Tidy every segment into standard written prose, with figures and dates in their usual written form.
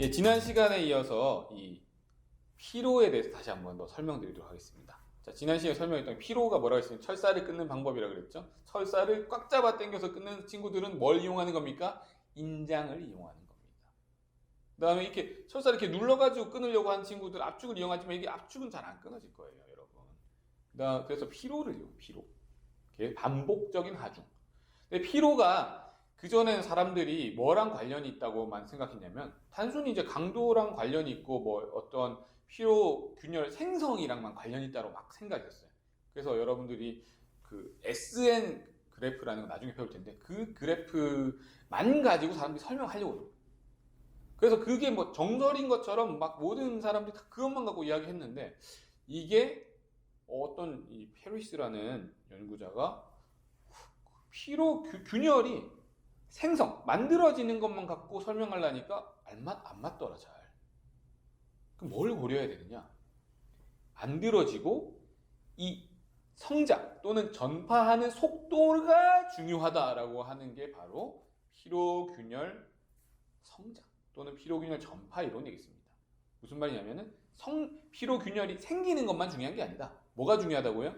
예, 지난 시간에 이어서 이 피로에 대해서 다시 한번 더 설명드리도록 하겠습니다. 자, 지난 시간에 설명했던 피로가 뭐라고 했으면 철사를 끊는 방법이라고 그랬죠. 철사를 꽉 잡아 당겨서 끊는 친구들은 뭘 이용하는 겁니까? 인장을 이용하는 겁니다. 그 다음에 이렇게 철사를 이렇게 눌러가지고 끊으려고 하는 친구들 압축을 이용하지만 이게 압축은 잘 안 끊어질 거예요, 여러분. 그래서 피로를 이용, 피로. 이렇게 반복적인 하중. 근데 피로가 그전에는 사람들이 뭐랑 관련이 있다고만 생각했냐면 단순히 이제 강도랑 관련이 있고 뭐 어떤 피로 균열 생성이랑만 관련이 있다고 막 생각했어요. 그래서 여러분들이 그 SN 그래프라는 거 나중에 배울 텐데 그 그래프만 가지고 사람들이 설명하려고 해요. 그래서 그게 뭐 정설인 것처럼 막 모든 사람들이 다 그것만 갖고 이야기했는데 이게 어떤 이 페리스라는 연구자가 피로 균열이 생성, 만들어지는 것만 갖고 설명하려니까 안 맞더라, 잘. 그럼 뭘 고려해야 되느냐? 만들어지고 이 성장 또는 전파하는 속도가 중요하다라고 하는 게 바로 피로균열 성장 또는 피로균열 전파 이론이겠습니다. 무슨 말이냐면은 피로균열이 생기는 것만 중요한 게 아니다. 뭐가 중요하다고요?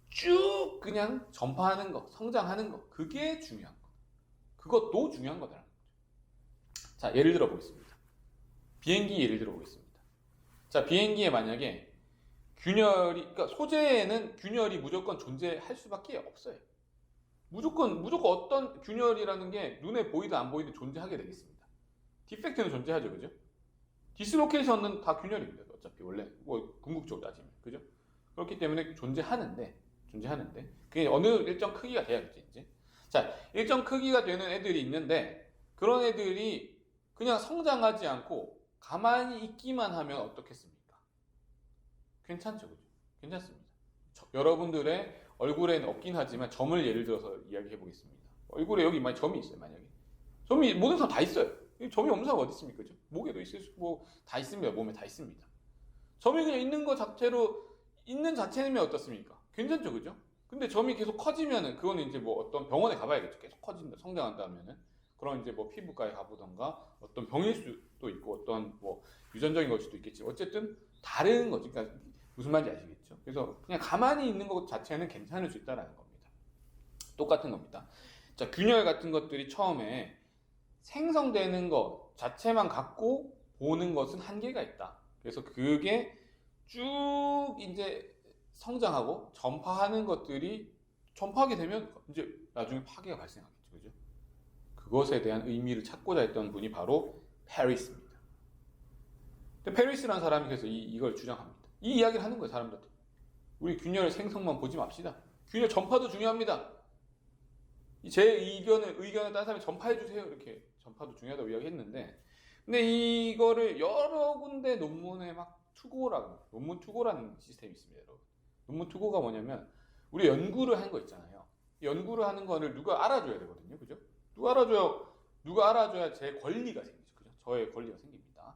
쭉 그냥 전파하는 거, 성장하는 거, 그게 중요한 거. 그것도 중요한 거다라는 거죠. 자, 예를 들어 보겠습니다. 비행기 예를 들어 보겠습니다. 자, 비행기에 만약에 그러니까 소재에는 균열이 무조건 존재할 수밖에 없어요. 무조건 어떤 균열이라는 게 눈에 보이든 안 보이든 존재하게 되겠습니다. 디펙트는 존재하죠, 그죠? 디스로케이션은 다 균열입니다. 어차피 원래 뭐 궁극적으로 따지면, 그죠? 그렇기 때문에 존재하는데 그게 어느 일정 크기가 돼야겠지, 이제. 자, 일정 크기가 되는 애들이 있는데 그런 애들이 그냥 성장하지 않고 가만히 있기만 하면 어떻겠습니까? 괜찮죠, 그죠? 괜찮습니다. 여러분들의 얼굴에는 없긴 하지만 점을 예를 들어서 이야기해 보겠습니다. 얼굴에 여기 만약 점이 있어요, 만약에. 점이 모든 사람 다 있어요. 점이 없는 사람 어디 있습니까, 그죠? 목에도 있을 수 있고 다 있습니다. 몸에 다 있습니다. 점이 그냥 있는 것 자체로 있는 자체면 어떻습니까? 괜찮죠, 그죠? 근데 점이 계속 커지면은 그거는 이제 뭐 어떤 병원에 가봐야겠죠. 계속 커진다, 성장한다 하면은 그런 이제 뭐 피부과에 가보던가 어떤 병일 수도 있고 어떤 뭐 유전적인 걸 수도 있겠지. 어쨌든 다른 거지. 그러니까 무슨 말인지 아시겠죠? 그래서 그냥 가만히 있는 것 자체는 괜찮을 수 있다라는 겁니다. 똑같은 겁니다. 자, 균열 같은 것들이 처음에 생성되는 것 자체만 갖고 보는 것은 한계가 있다. 그래서 그게 쭉 이제 성장하고 전파하는 것들이 전파하게 되면 이제 나중에 파괴가 발생하겠죠. 그죠? 그것에 대한 의미를 찾고자 했던 분이 바로 페리스입니다. 근데 페리스라는 사람이 그래서 이걸 주장합니다. 이 이야기를 하는 거예요, 사람들한테. 우리 균열 생성만 보지 맙시다. 균열 전파도 중요합니다. 제 의견을 다른 사람이 전파해주세요. 이렇게 전파도 중요하다고 이야기했는데, 근데 이거를 여러 군데 논문에 막 논문 투고라는 시스템이 있습니다, 여러분. 논문 투고가 뭐냐면, 우리 연구를 한 거 있잖아요. 연구를 하는 거를 누가 알아줘야 되거든요. 그죠? 누가 알아줘야 제 권리가 생기죠. 그죠? 저의 권리가 생깁니다.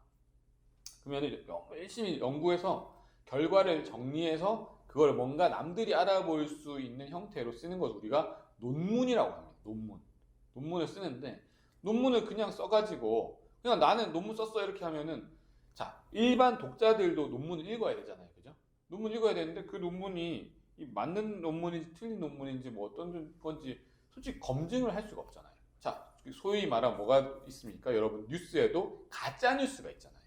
그러면 열심히 연구해서 결과를 정리해서 그걸 뭔가 남들이 알아볼 수 있는 형태로 쓰는 것을 우리가 논문이라고 합니다. 논문을 쓰는데, 논문을 그냥 써가지고, 그냥 나는 논문 썼어 이렇게 하면은, 자, 일반 독자들도 논문을 읽어야 되잖아요. 그죠? 논문 읽어야 되는데 그 논문이 맞는 논문인지 틀린 논문인지 뭐 어떤 건지 솔직히 검증을 할 수가 없잖아요. 자, 소위 말하면 뭐가 있습니까? 여러분, 뉴스에도 가짜 뉴스가 있잖아요.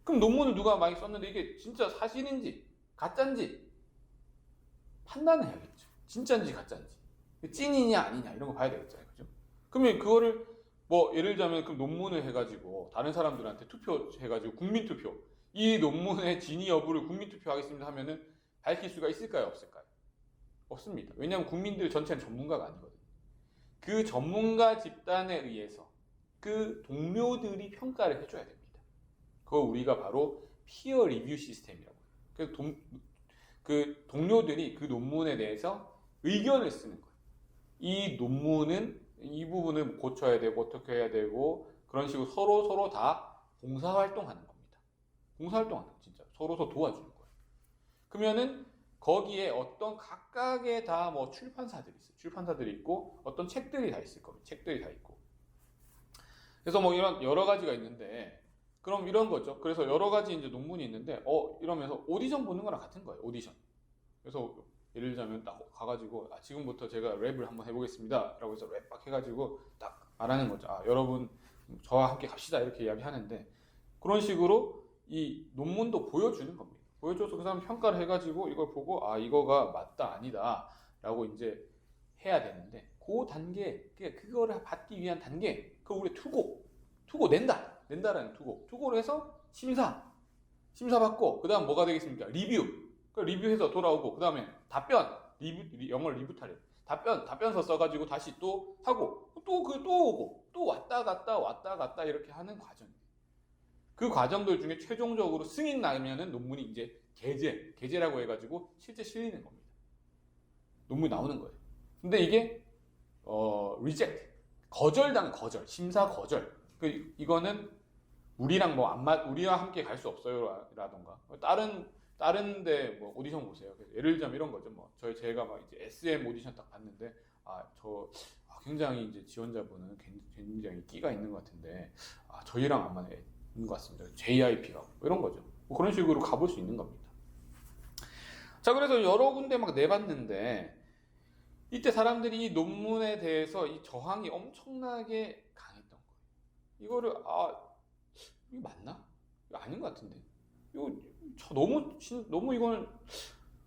그럼 논문을 누가 많이 썼는데 이게 진짜 사실인지 가짜인지 판단을 해야겠죠. 진짜인지 가짜인지. 찐이냐 아니냐 이런 거 봐야 되겠잖아요. 그죠? 그러면 그거를 뭐 예를 들자면 그 논문을 해가지고 다른 사람들한테 투표해가지고 국민투표 이 논문의 진위 여부를 국민투표하겠습니다 하면은 밝힐 수가 있을까요? 없을까요? 없습니다. 왜냐하면 국민들 전체는 전문가가 아니거든요. 그 전문가 집단에 의해서 그 동료들이 평가를 해줘야 됩니다. 그거 우리가 바로 피어 리뷰 시스템이라고 해요. 그래서 그 동료들이 그 논문에 대해서 의견을 쓰는 거예요. 이 논문은 이 부분을 고쳐야 되고 어떻게 해야 되고 그런 식으로 서로 다 봉사활동하는 겁니다. 봉사활동하는 거 진짜 서로 도와주는 거예요. 그러면은 거기에 어떤 각각의 다 뭐 출판사들이 있어요. 출판사들이 있고 어떤 책들이 다 있을 겁니다. 책들이 다 있고 그래서 뭐 이런 여러 가지가 있는데, 그럼 이런 거죠. 그래서 여러 가지 이제 논문이 있는데, 이러면서 오디션 보는 거랑 같은 거예요. 오디션. 그래서 예를 들자면 딱 가가지고, 지금부터 제가 랩을 한번 해보겠습니다. 라고 해서 랩 막 해가지고 딱 말하는 거죠. 여러분, 저와 함께 갑시다. 이렇게 이야기하는데, 그런 식으로 이 논문도 보여주는 겁니다. 보여줘서 그 사람 평가를 해가지고 이걸 보고, 이거가 맞다, 아니다. 라고 이제 해야 되는데, 그 단계, 그거를 받기 위한 단계, 그걸 우리 투고 낸다라는 투고를 해서 심사받고, 그 다음 뭐가 되겠습니까? 리뷰. 리뷰해서 돌아오고, 그 다음에 답변, 영어를 리뷰타래. 답변서 써가지고 다시 또 하고, 또 오고, 또 왔다 갔다 이렇게 하는 과정이에요. 그 과정들 중에 최종적으로 승인 나면은 논문이 이제 게재라고 해가지고 실제 실리는 겁니다. 논문이 나오는 거예요. 근데 이게 reject, 심사 거절. 이거는 우리랑 우리와 함께 갈 수 없어요 라던가 다른데 뭐 오디션 보세요. 예를 들자면 이런 거죠. 뭐 제가 막 이제 SM 오디션 딱 봤는데 굉장히 이제 지원자분은 굉장히 끼가 있는 것 같은데 저희랑 안 맞는 것 같습니다. JYP가 이런 거죠. 뭐 그런 식으로 가볼 수 있는 겁니다. 자, 그래서 여러 군데 막 내봤는데 이때 사람들이 이 논문에 대해서 이 저항이 엄청나게 강했던 거예요. 이거를 이거 맞나? 이거 아닌 것 같은데. 이거 너무 이거는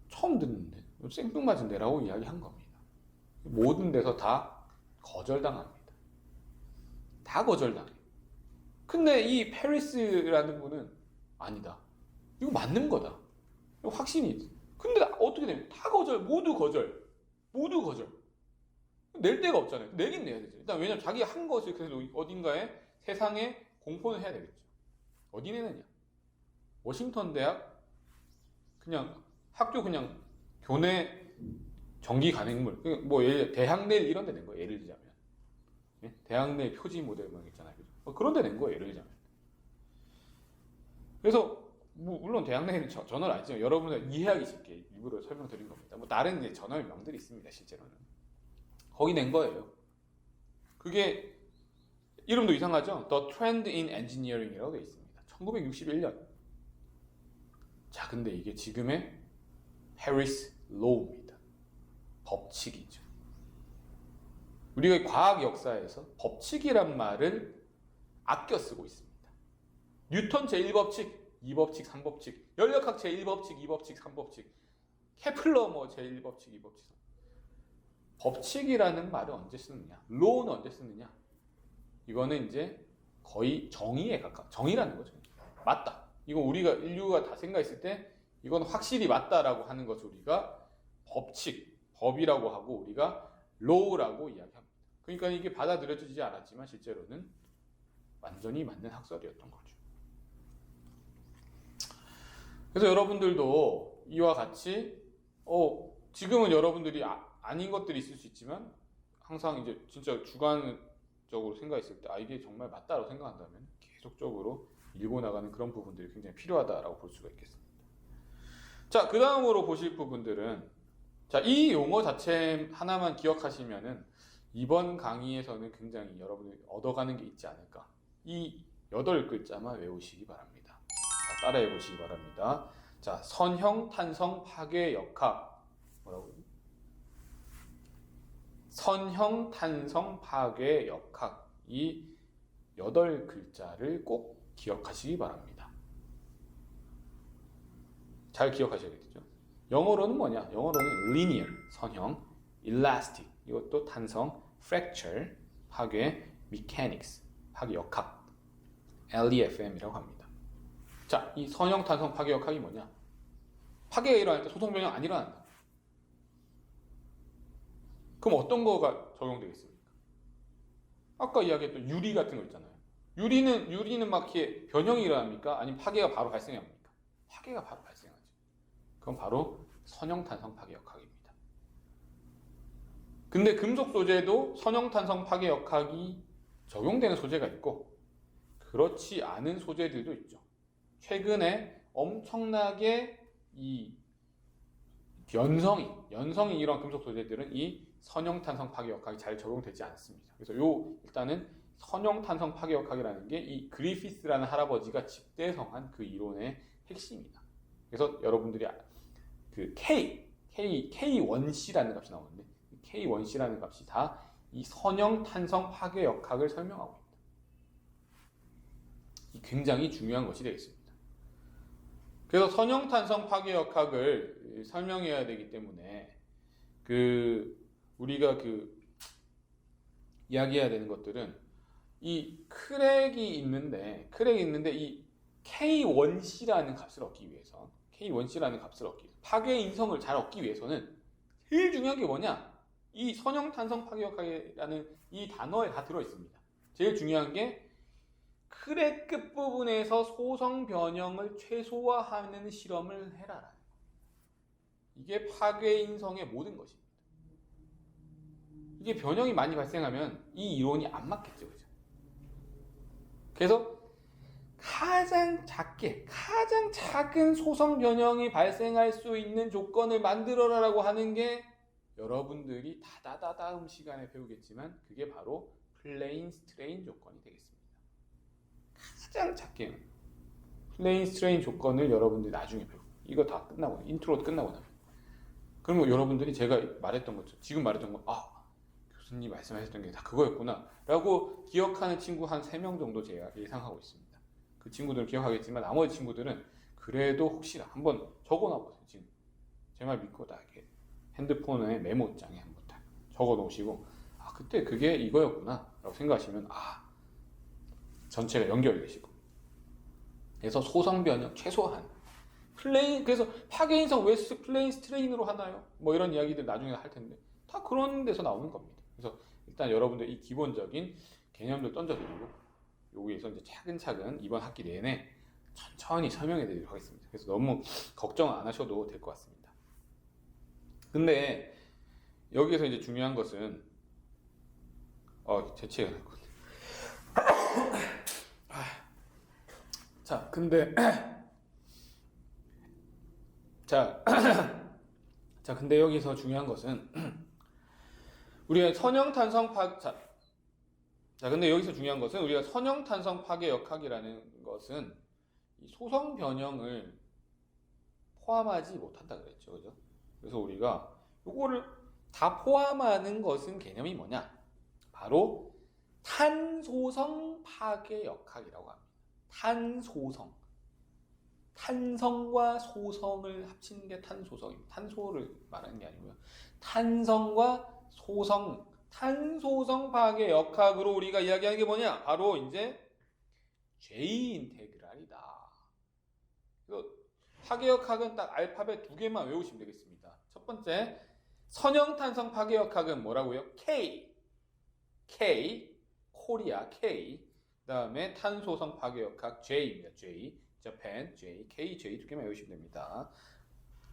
처음 듣는데 생뚱맞은데라고 이야기한 겁니다. 모든 데서 다 거절당합니다. 다 거절당해요. 근데 이 페리스라는 분은 아니다. 이거 맞는 거다. 이거 확신이. 근데 어떻게 되면 다 모두 거절. 낼 데가 없잖아요. 내긴 내야 되죠. 일단 왜냐면 자기가 한 것을 그래도 어딘가에 세상에 공포는 해야 되겠죠. 어디 내느냐? 워싱턴 대학 그냥 학교 그냥 교내 정기 간행물 뭐 대학내 이런 데 낸 거예요. 예를 들자면 대학내 표지 모델 뭐 있잖아요. 그런 데 낸 거예요. 예를 들자면. 그래서 뭐 물론 대학내에는 전화를 아니지만 여러분들 이해하기 쉽게 일부러 설명드린 겁니다. 뭐 다른 이제 전화명들이 있습니다. 실제로는 거기 낸 거예요. 그게 이름도 이상하죠? The Trend in Engineering이라고 되어 있습니다. 1961년. 자, 근데 이게 지금의 Paris Law입니다. 법칙이죠. 우리가 과학 역사에서 법칙이란 말을 아껴 쓰고 있습니다. 뉴턴 제1법칙, 2법칙, 3법칙, 연력학 제1법칙, 2법칙, 3법칙, 케플러 뭐 제1법칙, 2법칙, 3법칙. 법칙이라는 말을 언제 쓰느냐? law는 언제 쓰느냐? 이거는 이제 거의 정의에 정의라는 거죠. 맞다. 이거 우리가 인류가 다 생각했을 때 이건 확실히 맞다라고 하는 것을 우리가 법이라고 하고 우리가 law라고 이야기합니다. 그러니까 이게 받아들여지지 않았지만 실제로는 완전히 맞는 학설이었던 거죠. 그래서 여러분들도 이와 같이 지금은 여러분들이 아닌 것들이 있을 수 있지만 항상 이제 진짜 주관적으로 생각했을 때 이게 정말 맞다라고 생각한다면 계속적으로 밀고 나가는 그런 부분들이 굉장히 필요하다라고 볼 수가 있겠습니다. 자, 그 다음으로 보실 부분들은 이 용어 자체 하나만 기억하시면은 이번 강의에서는 굉장히 여러분이 얻어가는 게 있지 않을까. 이 8글자만 외우시기 바랍니다. 자, 따라해 보시기 바랍니다. 자, 선형, 탄성, 파괴, 역학. 뭐라고요? 선형, 탄성, 파괴, 역학. 이 8글자를 꼭 기억하시기 바랍니다. 잘 기억하셔야겠죠? 영어로는 뭐냐? 영어로는 linear, 선형, elastic, 이것도 탄성, fracture, 파괴, mechanics, 파괴, 역학, LEFM이라고 합니다. 자, 이 선형, 탄성, 파괴, 역학이 뭐냐? 파괴가 일어날 때 소성 변형 안 일어난다. 그럼 어떤 거가 적용되겠습니까? 아까 이야기했던 유리 같은 거 있잖아요. 유리는 막 이렇게 변형이 일어납니까? 아니면 파괴가 바로 발생합니까? 파괴가 바로 발생하죠. 그건 바로 선형탄성 파괴 역학입니다. 근데 금속 소재도 선형탄성 파괴 역학이 적용되는 소재가 있고 그렇지 않은 소재들도 있죠. 최근에 엄청나게 이 연성이 이런 금속 소재들은 이 선형탄성 파괴 역학이 잘 적용되지 않습니다. 그래서 일단은 선형탄성 파괴역학이라는 게 이 그리피스라는 할아버지가 집대성한 그 이론의 핵심이다. 그래서 여러분들이 그 K1C라는 값이 나오는데 K1C라는 값이 다 이 선형탄성 파괴역학을 설명하고 있다. 굉장히 중요한 것이 되겠습니다. 그래서 선형탄성 파괴역학을 설명해야 되기 때문에 우리가 이야기해야 되는 것들은 이 크랙이 있는데 이 K1C라는 값을 얻기 위해서 파괴 인성을 잘 얻기 위해서는 제일 중요한 게 뭐냐? 이 선형탄성 파괴역학이라는 이 단어에 다 들어 있습니다. 제일 중요한 게 크랙 끝부분에서 소성 변형을 최소화하는 실험을 해라. 이게 파괴 인성의 모든 것입니다. 이게 변형이 많이 발생하면 이 이론이 안 맞겠죠, 그죠? 그래서 가장 작은 소성 변형이 발생할 수 있는 조건을 만들어라라고 하는 게 여러분들이 다음 시간에 배우겠지만 그게 바로 플레인 스트레인 조건이 되겠습니다. 가장 작게 플레인 스트레인 조건을 여러분들이 나중에 배우고 이거 다 끝나고 인트로 끝나고 나면 그러면 여러분들이 제가 말했던 것처럼 지금 말했던 거 교수님 말씀하셨던 게 다 그거였구나 라고 기억하는 친구 한 3명 정도 제가 예상하고 있습니다. 그 친구들은 기억하겠지만 나머지 친구들은 그래도 혹시나 한번 적어놔보세요. 지금 제 말 믿고 다 이렇게 핸드폰에 메모장에 한번 딱 적어놓으시고 그때 그게 이거였구나 라고 생각하시면 전체가 연결되시고 그래서 소성 변형 최소한 그래서 파괴 인성 왜 플레인 스트레인으로 하나요? 뭐 이런 이야기들 나중에 할 텐데 다 그런 데서 나오는 겁니다. 그래서 일단 여러분들 이 기본적인 개념들 던져드리고 여기에서 이제 차근차근 이번 학기 내내 천천히 설명해 드리도록 하겠습니다. 그래서 너무 걱정 안 하셔도 될 것 같습니다. 근데 여기에서 이제 중요한 것은 재채가 날 것 같아요. 자, 근데 근데 여기서 중요한 것은 우리가 선형탄성 파괴역학이라는 것은 이 소성 변형을 포함하지 못한다 그랬죠, 그죠? 그래서 우리가 요거를 다 포함하는 것은 개념이 뭐냐? 바로 탄소성 파괴역학이라고 합니다. 탄성과 소성을 합치는 게 탄소성입니다. 탄소를 말하는 게 아니고요. 탄성과 탄소성 파괴역학으로 우리가 이야기하는 게 뭐냐? 바로 이제 J 인테그랄이다. 파괴역학은 딱 알파벳 2개만 외우시면 되겠습니다. 첫 번째, 선형탄성 파괴역학은 뭐라고요? K, 코리아 K. 그 다음에 탄소성 파괴역학 J입니다. J, 재팬 J, K, J 2개만 외우시면 됩니다.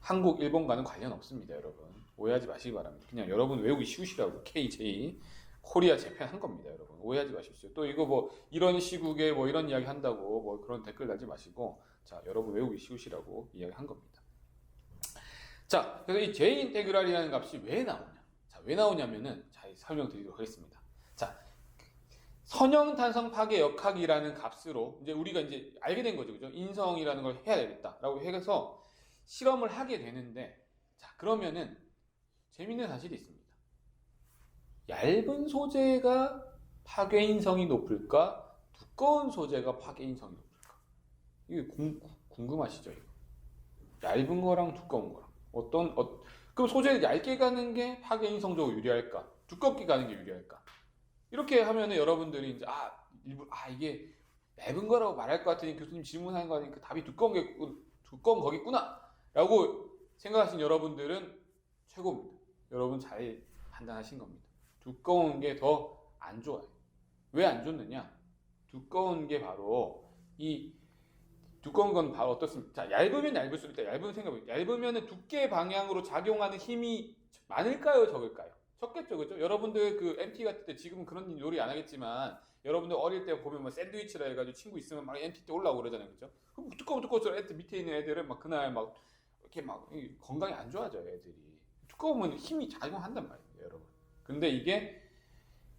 한국, 일본과는 관련 없습니다, 여러분. 오해하지 마시기 바랍니다. 그냥 여러분 외우기 쉬우시라고 K, J, 코리아, 재팬 한 겁니다, 여러분. 오해하지 마십시오. 또 이거 뭐 이런 시국에 뭐 이런 이야기 한다고 뭐 그런 댓글 달지 마시고 여러분 외우기 쉬우시라고 이야기 한 겁니다. 그래서 이 J 인테그랄이라는 값이 왜 나오냐? 왜 나오냐면은 설명드리도록 하겠습니다. 선형탄성 파괴역학이라는 값으로 이제 우리가 이제 알게 된 거죠, 그죠? 인성이라는 걸 해야 되겠다라고 해서 실험을 하게 되는데, 그러면은 재밌는 사실이 있습니다. 얇은 소재가 파괴인성이 높을까? 두꺼운 소재가 파괴인성이 높을까? 이게 궁금하시죠? 이거? 얇은 거랑 두꺼운 거랑 그럼 소재를 얇게 가는 게 파괴인성적으로 유리할까? 두껍게 가는 게 유리할까? 이렇게 하면은 여러분들이 이제 이게 얇은 거라고 말할 것 같으니 교수님 질문하는 거 아니니까 답이 두꺼운 거겠구나 라고 생각하신 여러분들은 최고입니다. 여러분 잘 판단하신 겁니다. 두꺼운 게 더 안 좋아요. 왜 안 좋느냐? 두꺼운 건 바로 어떻습니까? 얇으면 얇을수록 얇으면 두께 방향으로 작용하는 힘이 많을까요, 적을까요? 적겠죠, 그죠? 여러분들 그 MT 같을 때 지금은 그런 놀이 안 하겠지만 여러분들 어릴 때 보면 샌드위치라 해가지고 친구 있으면 막 MT 때 올라오고 그러잖아요, 그죠? 그럼 두꺼워서 애들 밑에 있는 애들은 그날 이렇게 건강이 안 좋아져요, 애들이. 두꺼우면 힘이 작용한단 말이에요, 여러분. 근데 이게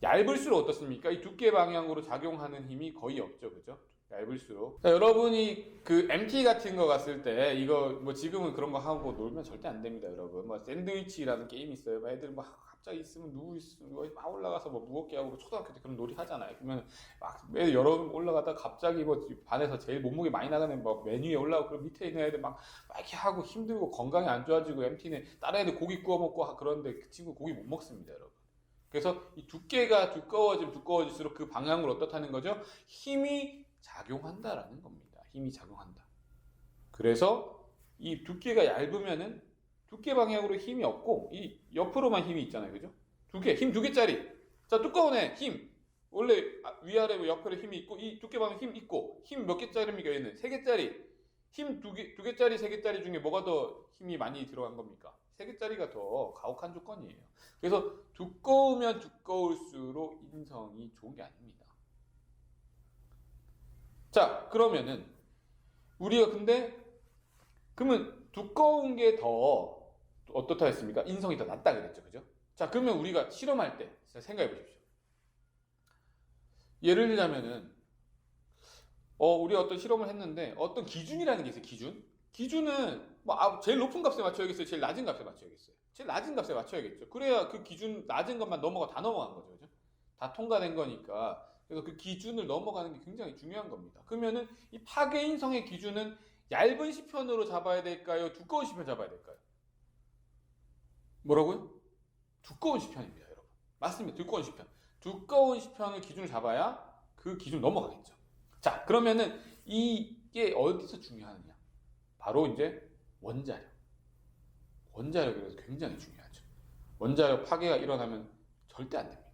얇을수록 어떻습니까? 이 두께 방향으로 작용하는 힘이 거의 없죠, 그죠? 얇을수록. 자, 여러분이 그 MT 같은 거 갔을 때 이거 뭐 지금은 그런 거 하고 놀면 절대 안 됩니다, 여러분. 뭐 샌드위치라는 게임이 있어요. 뭐 애들 막 갑자기 있으면 누구 있으면 막 올라가서 뭐 무겁게 하고 초등학교 때 그런 놀이 하잖아요. 그러면 막 애들 여러 명 올라가다 갑자기 뭐 반에서 제일 몸무게 많이 나가는 뭐 맨 위에 올라오고 그럼 밑에 있는 애들 막 이렇게 하고 힘들고 건강이 안 좋아지고 MT는 다른 애들 고기 구워 먹고 그러는데 그 친구 고기 못 먹습니다, 여러분. 그래서 이 두께가 두꺼워질수록 그 방향으로 어떻다는 거죠? 힘이 작용한다라는 겁니다. 힘이 작용한다. 그래서 이 두께가 얇으면은 두께 방향으로 힘이 없고 이 옆으로만 힘이 있잖아요, 그죠? 힘 2개짜리. 자, 두꺼운 애 힘. 원래 위아래 옆으로 힘이 있고 이 두께 방향 힘 있고 힘 몇 개짜리입니까? 얘는 3개짜리. 힘 2개짜리, 3개짜리 중에 뭐가 더 힘이 많이 들어간 겁니까? 3개짜리가 더 가혹한 조건이에요. 그래서 두꺼우면 두꺼울수록 인성이 좋은 게 아닙니다. 자, 그러면은 우리가 그러면 두꺼운 게 더 어떻다 했습니까? 인성이 더 낫다 그랬죠, 그죠? 자, 그러면 우리가 실험할 때 생각해 보십시오. 예를 들자면은 우리가 어떤 실험을 했는데 어떤 기준이라는 게 있어요. 기준은 뭐 제일 높은 값에 맞춰야겠어요, 제일 낮은 값에 맞춰야겠어요. 제일 낮은 값에 맞춰야겠죠. 그래야 그 기준 낮은 것만 다 넘어간 거죠, 그죠? 다 통과된 거니까. 그래서 그 기준을 넘어가는 게 굉장히 중요한 겁니다. 그러면은 이 파괴 인성의 기준은 얇은 시편으로 잡아야 될까요? 두꺼운 시편 잡아야 될까요? 뭐라고요? 두꺼운 시편입니다, 여러분. 맞습니다. 두꺼운 시편. 두꺼운 시편을 기준을 잡아야 그 기준 넘어가겠죠. 자, 그러면은 이게 어디서 중요하느냐? 바로 이제 원자력. 원자력이라서 굉장히 중요하죠. 원자력 파괴가 일어나면 절대 안 됩니다.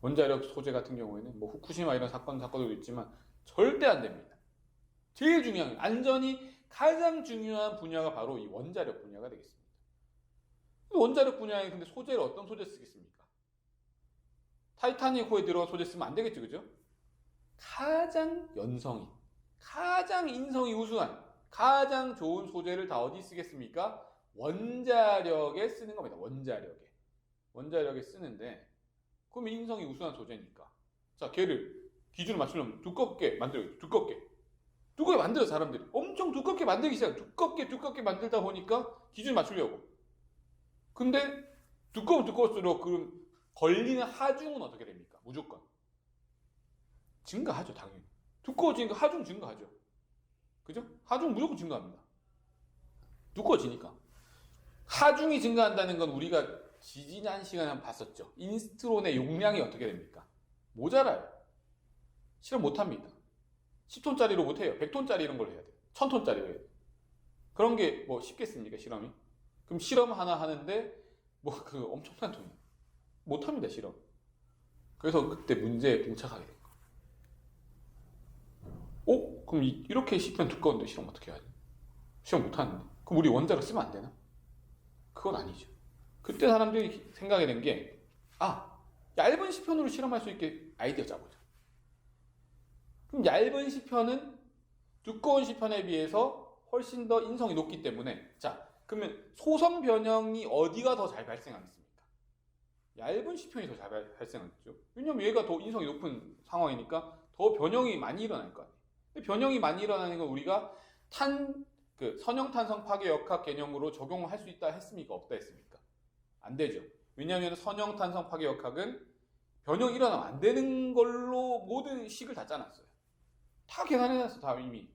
원자력 소재 같은 경우에는 뭐 후쿠시마 이런 사건도 있지만 절대 안 됩니다. 제일 중요한 안전이 가장 중요한 분야가 바로 이 원자력 분야가 되겠습니다. 원자력 분야에 근데 소재를 어떤 소재 쓰겠습니까? 타이타닉 호에 들어간 소재 쓰면 안 되겠죠, 그죠? 가장 연성이, 가장 인성이 우수한, 가장 좋은 소재를 다 어디 쓰겠습니까? 원자력에 쓰는 겁니다. 원자력에 쓰는데 그럼 인성이 우수한 소재니까. 자, 걔를 기준을 맞추려면 두껍게 만들어야죠. 두껍게 만들어 사람들이 엄청 두껍게 만들기 시작. 두껍게 만들다 보니까 기준을 맞추려고. 근데 두꺼울수록 그럼 걸리는 하중은 어떻게 됩니까? 무조건 증가하죠, 당연히. 두꺼워지니까 하중 증가하죠. 그죠? 하중 무조건 증가합니다. 두꺼워지니까. 하중이 증가한다는 건 우리가 지난 시간에 한번 봤었죠. 인스트론의 용량이 어떻게 됩니까? 모자라요. 실험 못합니다. 10톤짜리로 못해요. 100톤짜리 이런 걸 해야 돼요. 1000톤짜리로 해야 돼요. 그런 게 뭐 쉽겠습니까, 실험이? 그럼 실험 하나 하는데 뭐 그 엄청난 돈이 못합니다, 실험. 그래서 그때 문제에 봉착하게 된 거예요. 그럼 이렇게 시편 두꺼운데 실험 어떻게 해야 돼? 실험 못하는데. 그럼 우리 원자로 쓰면 안 되나? 그건 아니죠. 그때 사람들이 생각이 된 게, 얇은 시편으로 실험할 수 있게 아이디어 짜보자. 그럼 얇은 시편은 두꺼운 시편에 비해서 훨씬 더 인성이 높기 때문에, 자, 그러면 소성 변형이 어디가 더 잘 발생하겠습니까? 얇은 시편이 더 잘 발생하겠죠. 왜냐면 얘가 더 인성이 높은 상황이니까 더 변형이 많이 일어날 거 아니에요. 근데 변형이 많이 일어나는 건 우리가 선형탄성 파괴 역학 개념으로 적용할 수 있다 했습니까? 없다 했습니까? 안 되죠. 왜냐하면 선형탄성 파괴 역학은 변형이 일어나면 안 되는 걸로 모든 식을 다 짜놨어요. 다 계산해놨어, 다 이미.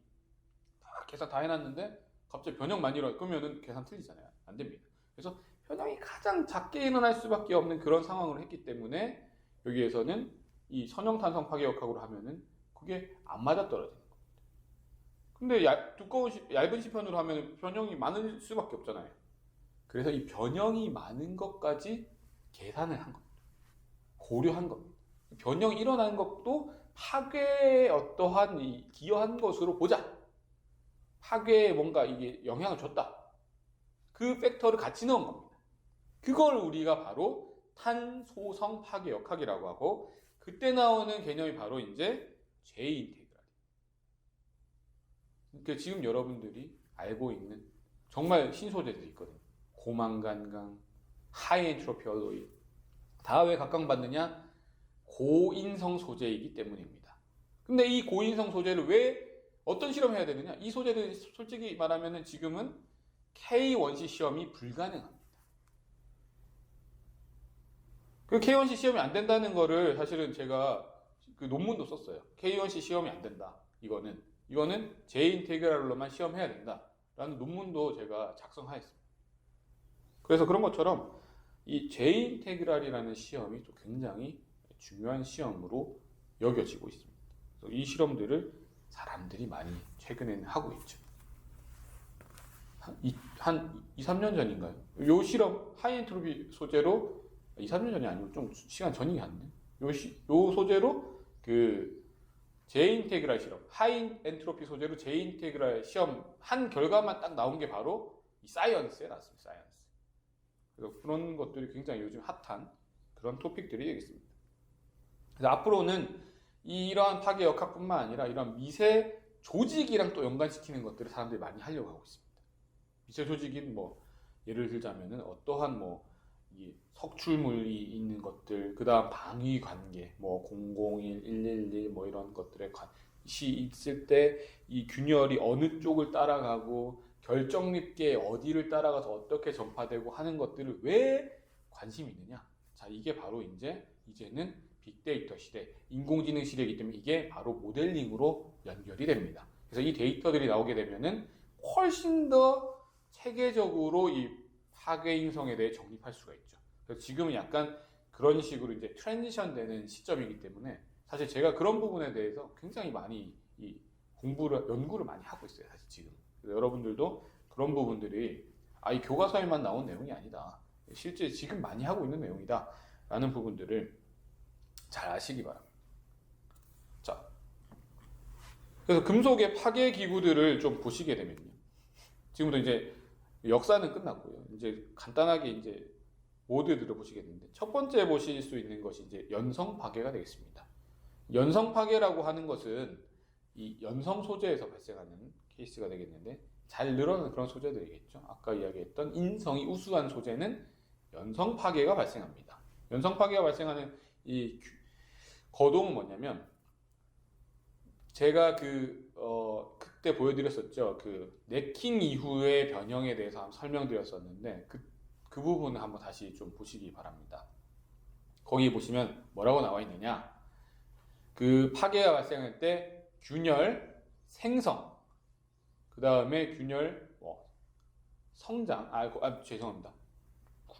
다 계산 다 해놨는데 갑자기 변형 많이 일어나. 그러면은 계산 틀리잖아요. 안 됩니다. 그래서 변형이 가장 작게 일어날 수밖에 없는 그런 상황을 했기 때문에 여기에서는 이 선형탄성 파괴 역학으로 하면은 그게 안 맞아떨어지는 겁니다. 근데 얇은 시편으로 하면 변형이 많을 수밖에 없잖아요. 그래서 이 변형이 많은 것까지 계산을 한 겁니다. 고려한 겁니다. 변형이 일어나는 것도 파괴에 어떠한 기여한 것으로 보자. 파괴에 뭔가 이게 영향을 줬다. 그 팩터를 같이 넣은 겁니다. 그걸 우리가 바로 탄소성 파괴 역학이라고 하고, 그때 나오는 개념이 바로 이제 J 인테그랄. 그러니까 지금 여러분들이 알고 있는 정말 신소재들이 있거든요. 고망간강, 하이 엔트로피 얼로이. 다 왜 각광받느냐? 고인성 소재이기 때문입니다. 근데 이 고인성 소재를 왜 어떤 실험을 해야 되느냐? 이 소재는 솔직히 말하면 지금은 K1C 시험이 불가능합니다. 그 K1C 시험이 안 된다는 거를 사실은 제가 그 논문도 썼어요. K1C 시험이 안 된다. 이거는 J 인테그랄로만 시험해야 된다. 라는 논문도 제가 작성하였습니다. 그래서 그런 것처럼 이 J 인테그랄이라는 시험이 또 굉장히 중요한 시험으로 여겨지고 있습니다. 그래서 이 실험들을 사람들이 많이 최근에는 하고 있죠. 한 2, 3년 전인가요? 요 실험 하이 엔트로피 소재로 2, 3년 전이 아니고 좀 시간 전이 갔네. 요 소재로 그 J 인테그랄 실험, 하이 엔트로피 소재로 J 인테그랄 시험 한 결과만 딱 나온 게 바로 이 사이언스에 나왔습니다. 사이언스. 그래서 그런 것들이 굉장히 요즘 핫한 그런 토픽들이 되겠습니다. 그래서 앞으로는 이러한 파괴 역학뿐만 아니라 이런 미세 조직이랑 또 연관시키는 것들을 사람들이 많이 하려고 하고 있습니다. 미세 조직인 뭐 예를 들자면은 어떠한 뭐 이 석출물이 있는 것들, 그 다음 방위 관계, 뭐 001, 111 뭐 이런 것들의 관시 있을 때 이 균열이 어느 쪽을 따라가고 결정립계 어디를 따라가서 어떻게 전파되고 하는 것들을 왜 관심이 있느냐? 자, 이게 바로 이제는 빅데이터 시대, 인공지능 시대이기 때문에 이게 바로 모델링으로 연결이 됩니다. 그래서 이 데이터들이 나오게 되면은 훨씬 더 체계적으로 이 파괴인성에 대해 정립할 수가 있죠. 그래서 지금은 약간 그런 식으로 이제 트랜지션 되는 시점이기 때문에 사실 제가 그런 부분에 대해서 굉장히 많이 이 연구를 많이 하고 있어요. 사실 지금. 그래서 여러분들도 그런 부분들이 이 교과서에만 나온 내용이 아니다. 실제 지금 많이 하고 있는 내용이다. 라는 부분들을 잘 아시기 바랍니다. 자, 그래서 금속의 파괴 기구들을 좀 보시게 되면요. 지금부터 이제 역사는 끝났고요. 이제 간단하게 이제 모드들을 보시겠는데 첫 번째 보실 수 있는 것이 이제 연성 파괴가 되겠습니다. 연성 파괴라고 하는 것은 이 연성 소재에서 발생하는 케이스가 되겠는데 잘 늘어나는 그런 소재들이겠죠. 아까 이야기했던 인성이 우수한 소재는 연성 파괴가 발생합니다. 연성 파괴가 발생하는 이 거동은 뭐냐면 제가 그때 보여드렸었죠. 그 네킹 이후의 변형에 대해서 한번 설명드렸었는데 그 부분을 한번 다시 좀 보시기 바랍니다. 거기 보시면 뭐라고 나와 있느냐? 그 파괴가 발생할 때 균열 생성, 그 다음에 균열 성장. 죄송합니다.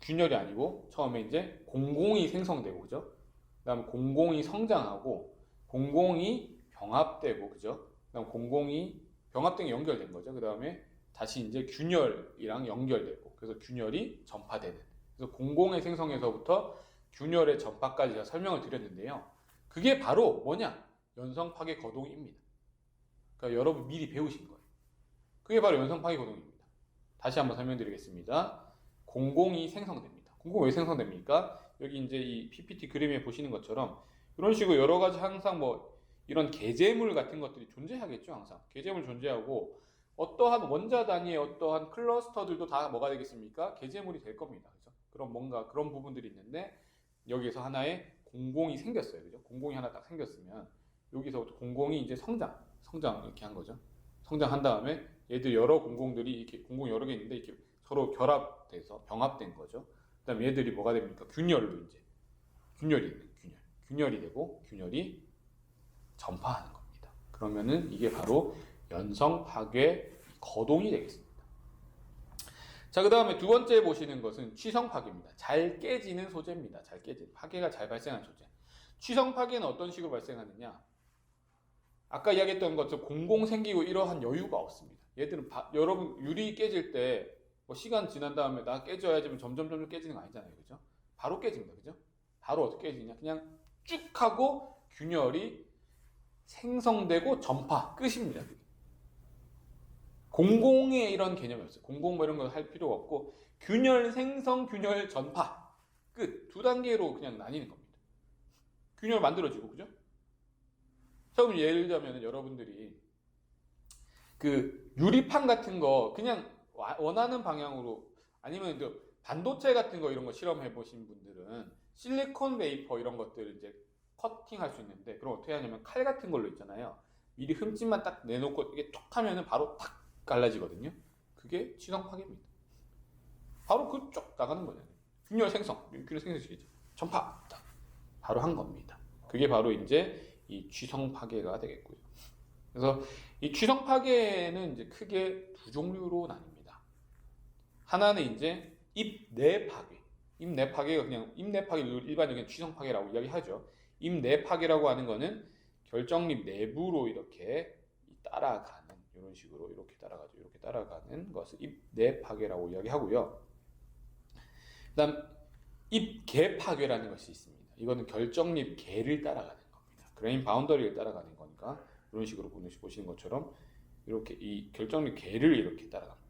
균열이 아니고 처음에 이제 공공이 생성되고 그죠? 그다음 공공이 성장하고 공공이 병합되고 그죠? 그다음 공공이 병합된 게 연결된 거죠. 그다음에 다시 이제 균열이랑 연결되고 그래서 균열이 전파되는. 그래서 공공의 생성에서부터 균열의 전파까지 제가 설명을 드렸는데요. 그게 바로 뭐냐? 연성 파괴 거동입니다. 그러니까 여러분 미리 배우신 거예요. 그게 바로 연성 파괴 거동입니다. 다시 한번 설명드리겠습니다. 공공이 생성됩니다. 공공 왜 생성됩니까? 여기 이제 이 PPT 그림에 보시는 것처럼 이런 식으로 여러 가지 항상 뭐 이런 계제물 같은 것들이 존재하겠죠. 항상 계제물 존재하고 어떠한 원자 단위의 어떠한 클러스터들도 다 뭐가 되겠습니까? 계제물이 될 겁니다. 그죠? 그런 뭔가 그런 부분들이 있는데 여기에서 하나의 공공이 생겼어요. 그죠? 공공이 하나 딱 생겼으면 여기서부터 공공이 이제 성장 이렇게 한 거죠. 성장한 다음에 얘들 여러 공공들이 이렇게 공공 여러 개 있는데 이렇게 서로 결합돼서 병합된 거죠. 그다음 얘들이 뭐가 됩니까? 균열로 이제 균열이 되고 균열이 전파하는 겁니다. 그러면은 이게 바로 연성 파괴 거동이 되겠습니다. 자, 그 다음에 두 번째 보시는 것은 취성 파괴입니다. 잘 깨지는 소재입니다. 잘 깨지는 파괴가 잘 발생하는 소재. 취성 파괴는 어떤 식으로 발생하느냐? 아까 이야기했던 것처럼 공공 생기고 이러한 여유가 없습니다. 얘들은 여러분 유리 깨질 때 뭐 시간 지난 다음에 나 깨져야지 점점 깨지는 거 아니잖아요. 그죠? 바로 깨집니다. 그죠? 바로 어떻게 깨지냐? 그냥 쭉 하고 균열이 생성되고 전파 끝입니다. 공공의 이런 개념이 없어요. 공공 뭐 이런 거 할 필요가 없고 균열 생성, 균열 전파 끝. 두 단계로 그냥 나뉘는 겁니다. 균열 만들어지고 그죠? 처음 예를 들자면 여러분들이 그 유리판 같은 거 그냥 원하는 방향으로 아니면 반도체 같은 거 이런 거 실험해 보신 분들은 실리콘 베이퍼 이런 것들을 이제 커팅할 수 있는데, 그럼 어떻게 하냐면 칼 같은 걸로 있잖아요. 미리 흠집만 딱 내놓고 이게 툭 하면은 바로 탁 갈라지거든요. 그게 취성 파괴입니다. 바로 그쪽 나가는 거잖아요. 균열 생성, 균열 생성시키죠. 전파 딱 바로 한 겁니다. 그게 바로 이제 이 취성 파괴가 되겠고요. 그래서 이 취성 파괴는 이제 크게 두 종류로 나뉩니다. 하나는 이제 입내 파괴. 입내 파괴가 그냥 입내 파괴를 일반적인 취성 파괴라고 이야기하죠. 입내 파괴라고 하는 거는 결정립 내부로 이렇게 따라가는 이런 식으로 이렇게 따라가죠. 이렇게 따라가는 것을 입내 파괴라고 이야기하고요. 그다음 입계 파괴라는 것이 있습니다. 이거는 결정립 계를 따라가는 겁니다. 그레인 바운더리를 따라가는 거니까 이런 식으로 보시는 것처럼 이렇게 이 결정립 계를 이렇게 따라갑니다.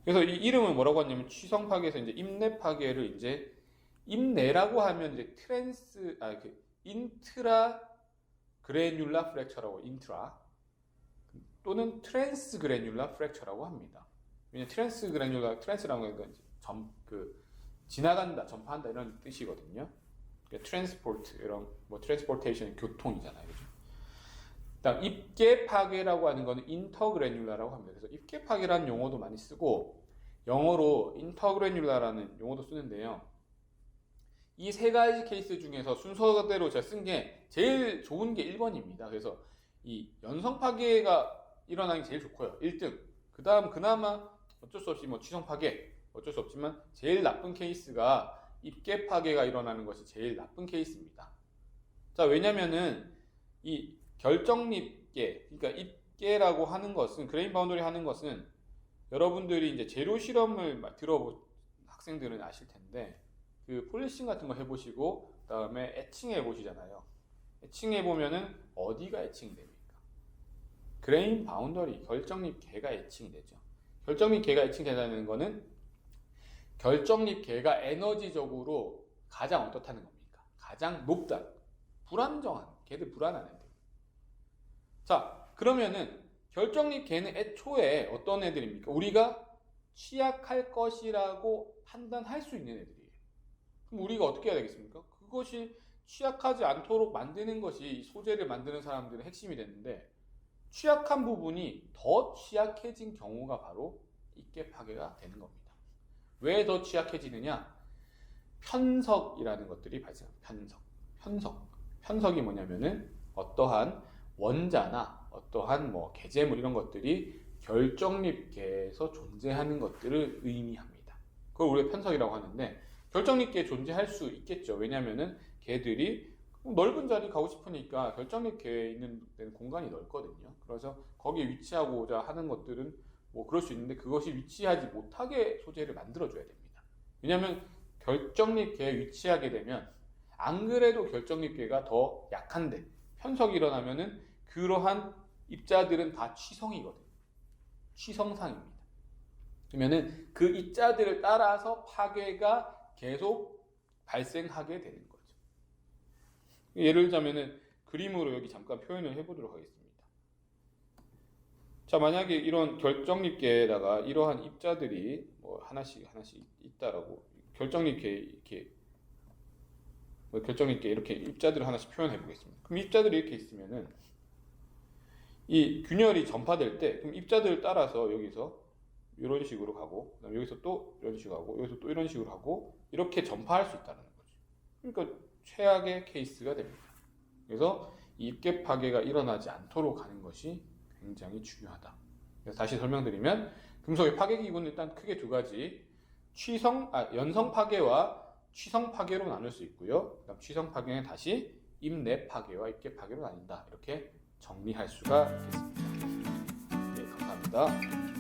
그래서 이 이름은 뭐라고 하냐면 취성 파괴에서 이제 입내 파괴를 이제 입내라고 하면 이제 인트라 그래뉼라 프랙처라고 인트라 또는 트랜스 그래뉼라 프랙처라고 합니다. 왜냐 트랜스라는 건 지나간다, 전파한다 이런 뜻이거든요. 그러니까 트랜스포트 이런 트랜스포테이션 교통이잖아요, 그죠? 그다음 입계 파괴라고 하는 거는 인터그래뉼라라고 합니다. 그래서 입계 파괴라는 용어도 많이 쓰고 영어로 인터그래뉼라라는 용어도 쓰는데요. 이 세 가지 케이스 중에서 순서대로 제가 쓴 게 제일 좋은 게 1번입니다. 그래서 이 연성 파괴가 일어나는 게 제일 좋고요. 1등. 그다음 그나마 어쩔 수 없이 취성 파괴 어쩔 수 없지만 제일 나쁜 케이스가 입계 파괴가 일어나는 것이 제일 나쁜 케이스입니다. 자, 왜냐면은 이 결정립계, 그러니까 입계라고 하는 것은 그레인 바운더리 하는 것은 여러분들이 이제 재료 실험을 들어본 학생들은 아실 텐데 그 폴리싱 같은 거 해보시고 그다음에 애칭해 보시잖아요. 애칭해 보면은 어디가 애칭이 됩니까? 그레인 바운더리 결정립계가 애칭이 되죠. 결정립계가 애칭된다는 거는 결정립계가 에너지적으로 가장 어떻다는 겁니까? 가장 높다. 불안정한, 걔들 불안한 애들. 자, 그러면은 결정립계는 애초에 어떤 애들입니까? 우리가 취약할 것이라고 판단할 수 있는 애들이에요. 그럼 우리가 어떻게 해야 되겠습니까? 그것이 취약하지 않도록 만드는 것이 소재를 만드는 사람들의 핵심이 되는데 취약한 부분이 더 취약해진 경우가 바로 입계 파괴가 되는 겁니다. 왜 더 취약해지느냐? 편석이라는 것들이 발생합니다. 편석이 뭐냐면은 어떠한 원자나 어떠한 계제물 이런 것들이 결정립계에서 존재하는 것들을 의미합니다. 그걸 우리가 편석이라고 하는데 결정립계에 존재할 수 있겠죠. 왜냐면은 걔들이 넓은 자리 가고 싶으니까 결정립계에 있는 데는 공간이 넓거든요. 그래서 거기에 위치하고자 하는 것들은 그럴 수 있는데 그것이 위치하지 못하게 소재를 만들어줘야 됩니다. 왜냐하면 결정립계에 위치하게 되면 안 그래도 결정립계가 더 약한데 편석이 일어나면은 그러한 입자들은 다 취성이거든요. 취성상입니다. 그러면은 그 입자들을 따라서 파괴가 계속 발생하게 되는 거죠. 예를 들자면은 그림으로 여기 잠깐 표현을 해보도록 하겠습니다. 자, 만약에 이런 결정립계에다가 이러한 입자들이 하나씩 있다라고 결정립계 이렇게 입자들을 하나씩 표현해 보겠습니다. 그럼 입자들이 이렇게 있으면은 이 균열이 전파될 때 그럼 입자들을 따라서 여기서 이런 식으로 가고 그다음에 여기서 또 이런 식으로 하고 여기서 또 이런 식으로 하고 이렇게 전파할 수 있다는 거죠. 그러니까 최악의 케이스가 됩니다. 그래서 입계 파괴가 일어나지 않도록 하는 것이 굉장히 중요하다. 그래서 다시 설명드리면 금속의 파괴 기구는 일단 크게 두 가지 연성 파괴와 취성 파괴로 나눌 수 있고요. 그다음 취성 파괴는 다시 입내 파괴와 입계 파괴로 나뉜다. 이렇게 정리할 수가 있겠습니다. 네, 감사합니다.